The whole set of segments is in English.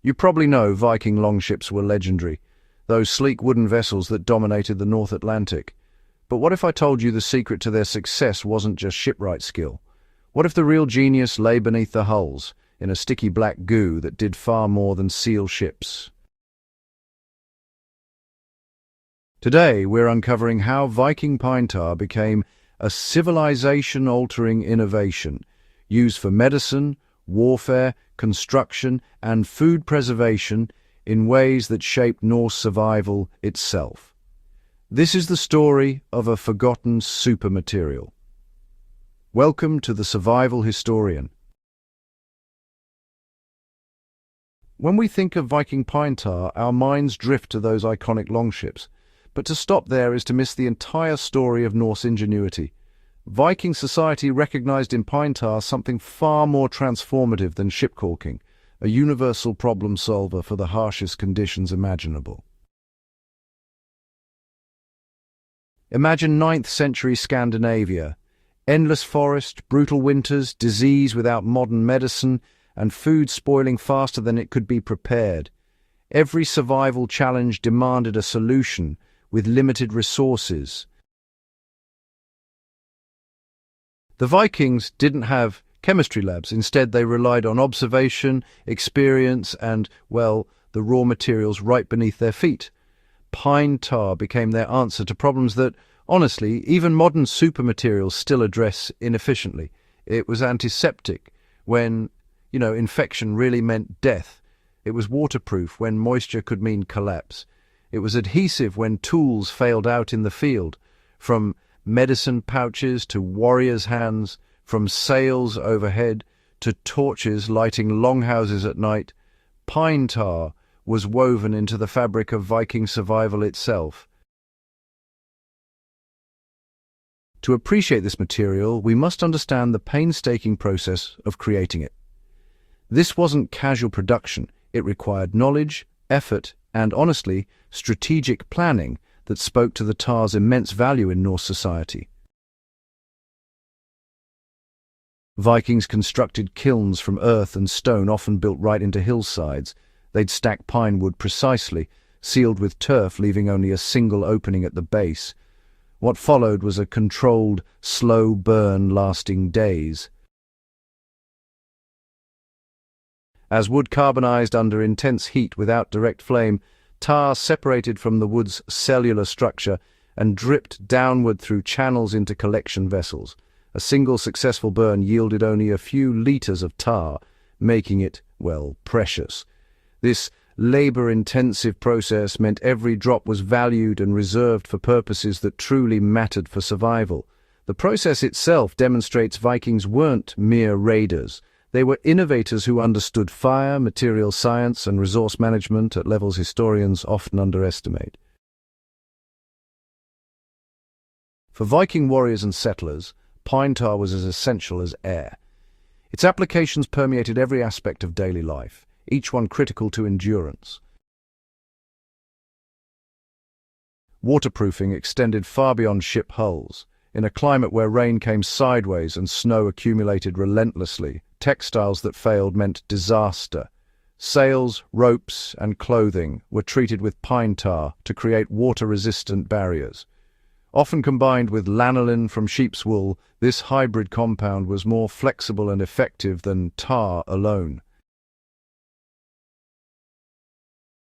You probably know Viking longships were legendary, those sleek wooden vessels that dominated the North Atlantic. But what if I told you the secret to their success wasn't just shipwright skill? What if the real genius lay beneath the hulls, in a sticky black goo that did far more than seal ships? Today, we're uncovering how Viking Pine Tar became a civilization-altering innovation, used for medicine, warfare, construction, and food preservation in ways that shaped Norse survival itself. This is the story of a forgotten supermaterial. Welcome to the Survival Historian. When we think of Viking Pine Tar, our minds drift to those iconic longships. But to stop there is to miss the entire story of Norse ingenuity. Viking society recognized in pine tar something far more transformative than ship caulking, a universal problem solver for the harshest conditions imaginable. Imagine 9th century Scandinavia. Endless forest, brutal winters, disease without modern medicine, and food spoiling faster than it could be prepared. Every survival challenge demanded a solution with limited resources. The Vikings didn't have chemistry labs. Instead, they relied on observation, experience, and, well, the raw materials right beneath their feet. Pine tar became their answer to problems that, honestly, even modern supermaterials still address inefficiently. It was antiseptic when, infection really meant death. It was waterproof when moisture could mean collapse. It was adhesive when tools failed out in the field. From medicine pouches to warriors' hands, from sails overhead to torches lighting longhouses at night, pine tar was woven into the fabric of Viking survival itself. To appreciate this material, we must understand the painstaking process of creating it. This wasn't casual production. It required knowledge, effort, and honestly, strategic planning that spoke to the tar's immense value in Norse society. Vikings constructed kilns from earth and stone, often built right into hillsides. They'd stack pine wood precisely, sealed with turf, leaving only a single opening at the base. What followed was a controlled, slow burn lasting days. As wood carbonized under intense heat without direct flame, tar separated from the wood's cellular structure and dripped downward through channels into collection vessels. A single successful burn yielded only a few liters of tar, making it, precious. This labor-intensive process meant every drop was valued and reserved for purposes that truly mattered for survival. The process itself demonstrates Vikings weren't mere raiders. They were innovators who understood fire, material science, and resource management at levels historians often underestimate. For Viking warriors and settlers, pine tar was as essential as air. Its applications permeated every aspect of daily life, each one critical to endurance. Waterproofing extended far beyond ship hulls. In a climate where rain came sideways and snow accumulated relentlessly, textiles that failed meant disaster. Sails, ropes, and clothing were treated with pine tar to create water-resistant barriers. Often combined with lanolin from sheep's wool, this hybrid compound was more flexible and effective than tar alone.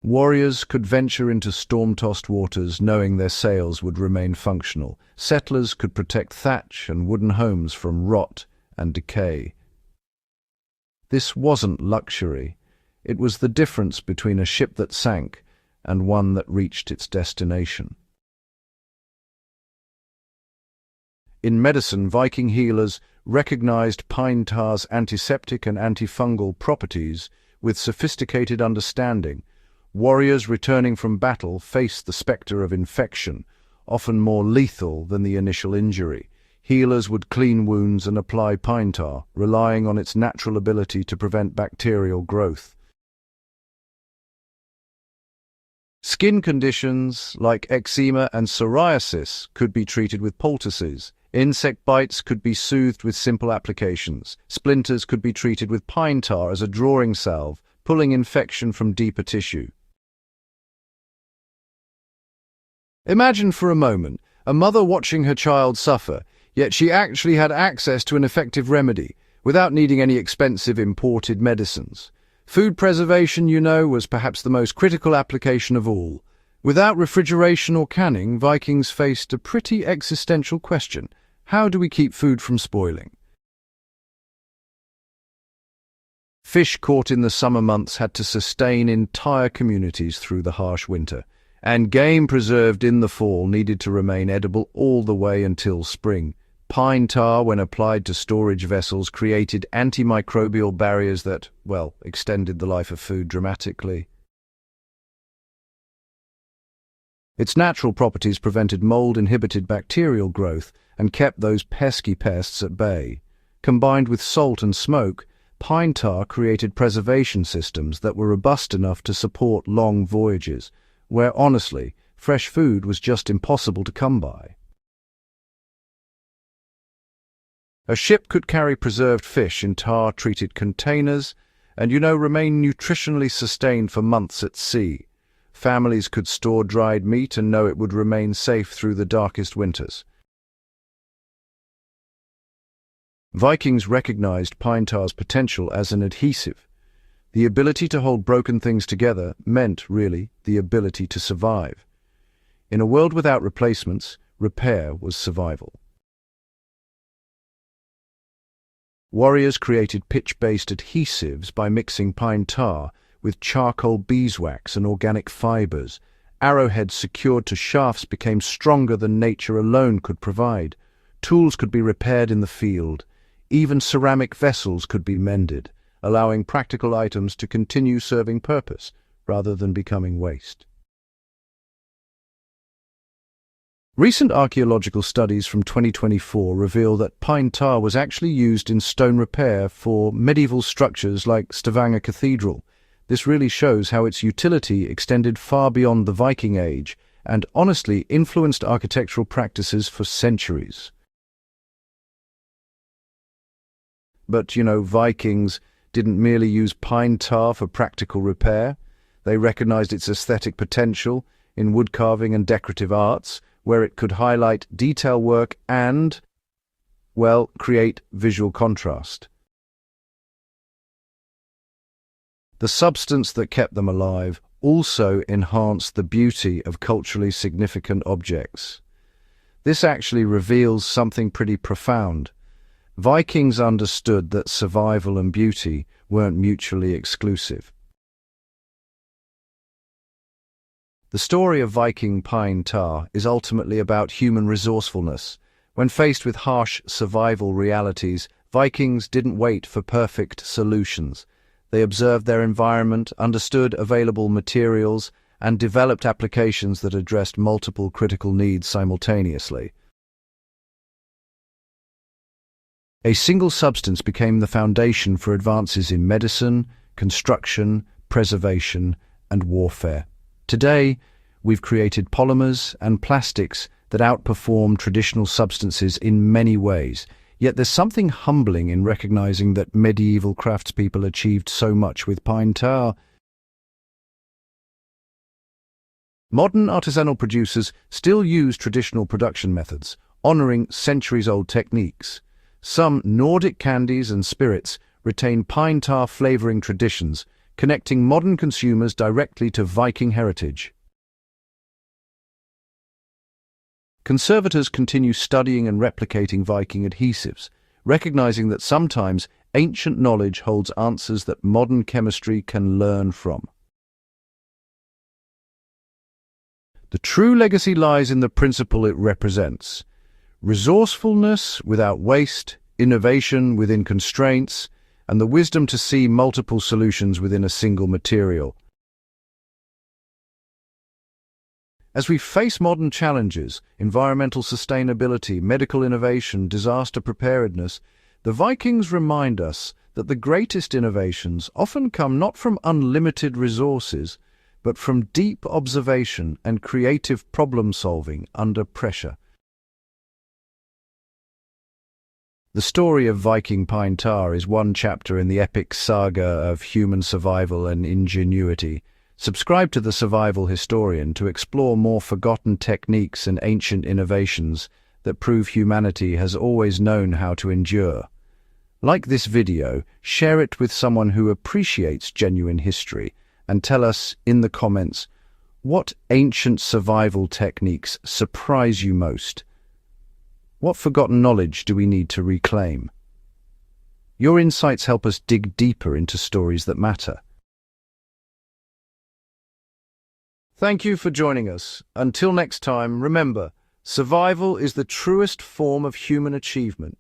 Warriors could venture into storm-tossed waters knowing their sails would remain functional. Settlers could protect thatch and wooden homes from rot and decay. This wasn't luxury. It was the difference between a ship that sank and one that reached its destination. In medicine, Viking healers recognized pine tar's antiseptic and antifungal properties with sophisticated understanding. Warriors returning from battle faced the specter of infection, often more lethal than the initial injury. Healers would clean wounds and apply pine tar, relying on its natural ability to prevent bacterial growth. Skin conditions like eczema and psoriasis could be treated with poultices. Insect bites could be soothed with simple applications. Splinters could be treated with pine tar as a drawing salve, pulling infection from deeper tissue. Imagine for a moment a mother watching her child suffer, yet she actually had access to an effective remedy without needing any expensive imported medicines. Food preservation, was perhaps the most critical application of all. Without refrigeration or canning, Vikings faced a pretty existential question. How do we keep food from spoiling? Fish caught in the summer months had to sustain entire communities through the harsh winter, and game preserved in the fall needed to remain edible all the way until spring. Pine tar, when applied to storage vessels, created antimicrobial barriers that, extended the life of food dramatically. Its natural properties prevented mold, inhibited bacterial growth, and kept those pesky pests at bay. Combined with salt and smoke, pine tar created preservation systems that were robust enough to support long voyages, where, honestly, fresh food was just impossible to come by. A ship could carry preserved fish in tar-treated containers and, remain nutritionally sustained for months at sea. Families could store dried meat and know it would remain safe through the darkest winters. Vikings recognized pine tar's potential as an adhesive. The ability to hold broken things together meant, really, the ability to survive. In a world without replacements, repair was survival. Warriors created pitch-based adhesives by mixing pine tar with charcoal beeswax and organic fibers. Arrowheads secured to shafts became stronger than nature alone could provide. Tools could be repaired in the field. Even ceramic vessels could be mended, allowing practical items to continue serving purpose rather than becoming waste. Recent archaeological studies from 2024 reveal that pine tar was actually used in stone repair for medieval structures like Stavanger Cathedral. This really shows how its utility extended far beyond the Viking Age and honestly influenced architectural practices for centuries. But, Vikings didn't merely use pine tar for practical repair. They recognized its aesthetic potential in wood carving and decorative arts, where it could highlight detail work and, create visual contrast. The substance that kept them alive also enhanced the beauty of culturally significant objects. This actually reveals something pretty profound. Vikings understood that survival and beauty weren't mutually exclusive. The story of Viking Pine Tar is ultimately about human resourcefulness. When faced with harsh survival realities, Vikings didn't wait for perfect solutions. They observed their environment, understood available materials, and developed applications that addressed multiple critical needs simultaneously. A single substance became the foundation for advances in medicine, construction, preservation, and warfare. Today, we've created polymers and plastics that outperform traditional substances in many ways. Yet there's something humbling in recognizing that medieval craftspeople achieved so much with pine tar. Modern artisanal producers still use traditional production methods, honoring centuries-old techniques. Some Nordic candies and spirits retain pine tar flavoring traditions, connecting modern consumers directly to Viking heritage. Conservators continue studying and replicating Viking adhesives, recognizing that sometimes ancient knowledge holds answers that modern chemistry can learn from. The true legacy lies in the principle it represents: resourcefulness without waste, innovation within constraints, and the wisdom to see multiple solutions within a single material. As we face modern challenges, environmental sustainability, medical innovation, disaster preparedness, the Vikings remind us that the greatest innovations often come not from unlimited resources, but from deep observation and creative problem-solving under pressure. The story of Viking Pine Tar is one chapter in the epic saga of human survival and ingenuity. Subscribe to the Survival Historian to explore more forgotten techniques and ancient innovations that prove humanity has always known how to endure. Like this video, share it with someone who appreciates genuine history, and tell us in the comments, what ancient survival techniques surprise you most? What forgotten knowledge do we need to reclaim? Your insights help us dig deeper into stories that matter. Thank you for joining us. Until next time, remember, survival is the truest form of human achievement.